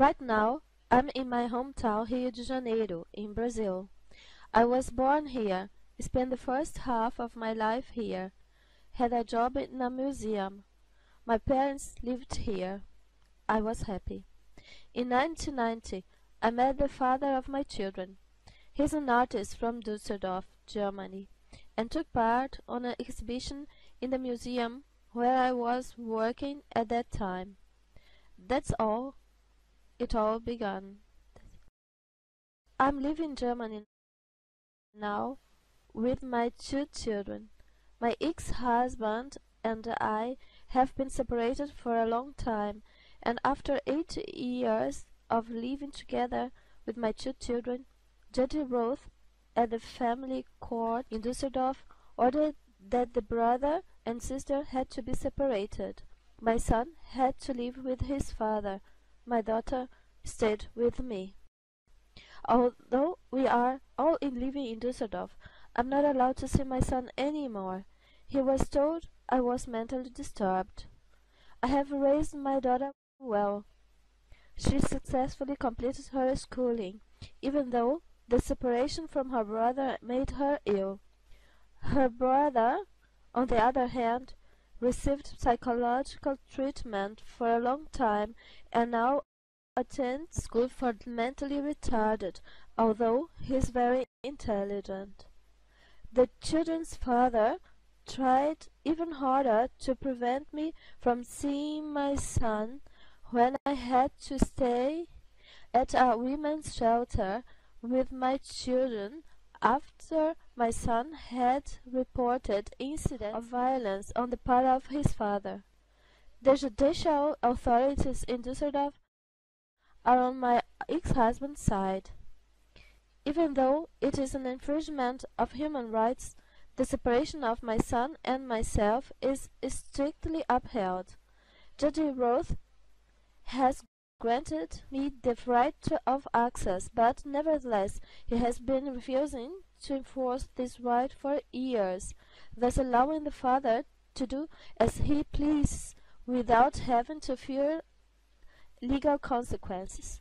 Right now, I'm in my hometown Rio de Janeiro, in Brazil. I was born here, spent the first half of my life here, had a job in a museum. My parents lived here. I was happy. In 1990, I met the father of my children. He's an artist from Duesseldorf, Germany, and took part on an exhibition in the museum where I was working at that time. That's all. It all began. I'm living in Germany now with my two children. My ex-husband and I have been separated for a long time, and after 8 years of living together with my two children, Judge Roth at the family court in Düsseldorf ordered that the brother and sister had to be separated. My son had to live with his father. My daughter stayed with me. Although we are all living in Düsseldorf, I'm not allowed to see my son anymore. He was told I was mentally disturbed. I have raised my daughter well. She successfully completed her schooling, even though the separation from her brother made her ill. Her brother, on the other hand, received psychological treatment for a long time and now attends school for the mentally retarded, although he is very intelligent. The children's father tried even harder to prevent me from seeing my son when I had to stay at a women's shelter with my children after my son had reported incidents of violence on the part of his father. The judicial authorities in Düsseldorf are on my ex-husband's side. Even though it is an infringement of human rights, the separation of my son and myself is strictly upheld. Judge Roth has granted me the right of access, but nevertheless he has been refusing to enforce this right for years, thus allowing the father to do as he pleases without having to fear legal consequences.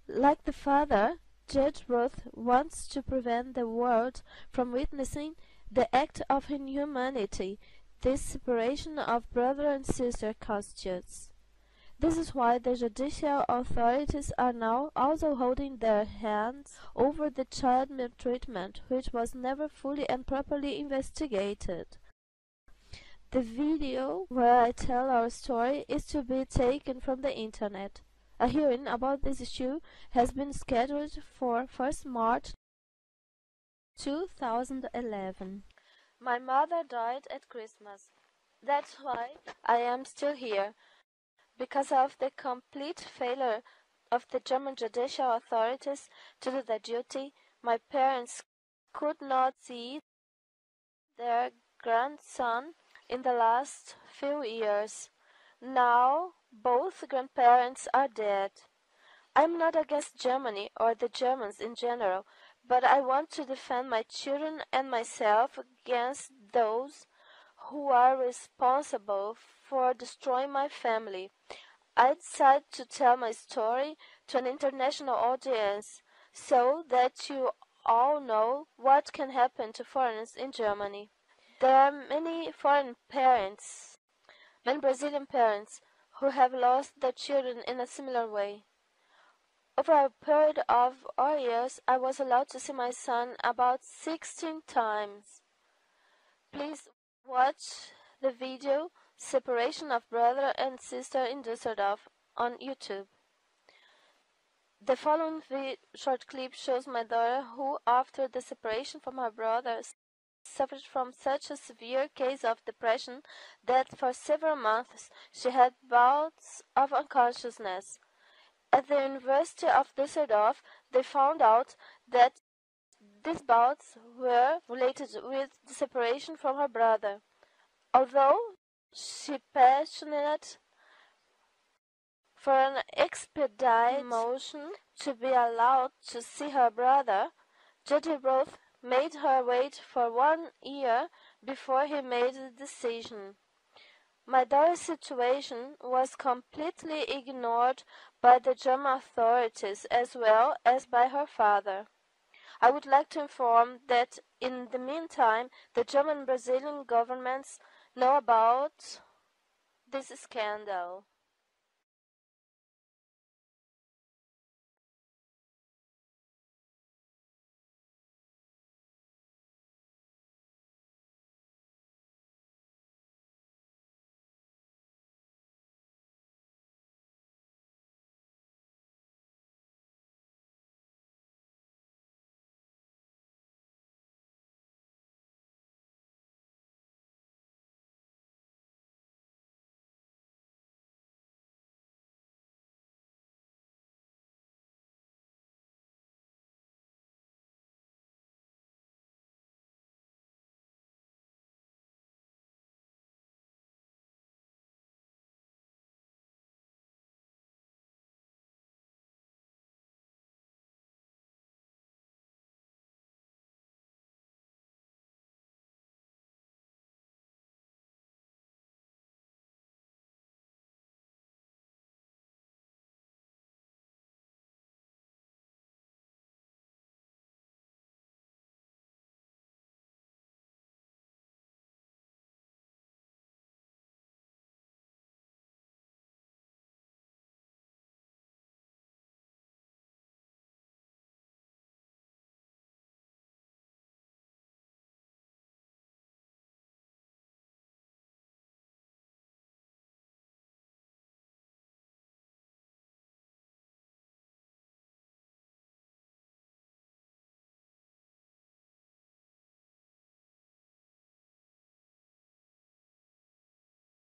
Like the father, Judge Roth wants to prevent the world from witnessing the act of inhumanity this separation of brother and sister constitutes. This is why the judicial authorities are now also holding their hands over the child maltreatment, which was never fully and properly investigated. The video where I tell our story is to be taken from the internet. A hearing about this issue has been scheduled for 1st March 2011. My mother died at Christmas. That's why I am still here. Because of the complete failure of the German judicial authorities to do their duty, my parents could not see their grandson in the last few years. Now both grandparents are dead. I'm not against Germany or the Germans in general, but I want to defend my children and myself against those who are responsible for destroying my family. I decided to tell my story to an international audience so that you all know what can happen to foreigners in Germany. There are many foreign parents, many Brazilian parents, who have lost their children in a similar way. Over a period of 4 years, I was allowed to see my son about 16 times. Please watch the video Separation of Brother and Sister in Düsseldorf on YouTube. The following short clip shows my daughter who, after the separation from her brother, suffered from such a severe case of depression that for several months she had bouts of unconsciousness. At the University of Düsseldorf, they found out that these bouts were related with the separation from her brother. Although she passionate for an expedited motion to be allowed to see her brother, Judge Roth made her wait for 1 year before he made the decision. My daughter's situation was completely ignored by the German authorities as well as by her father. I would like to inform that in the meantime the German and Brazilian governments know about this scandal.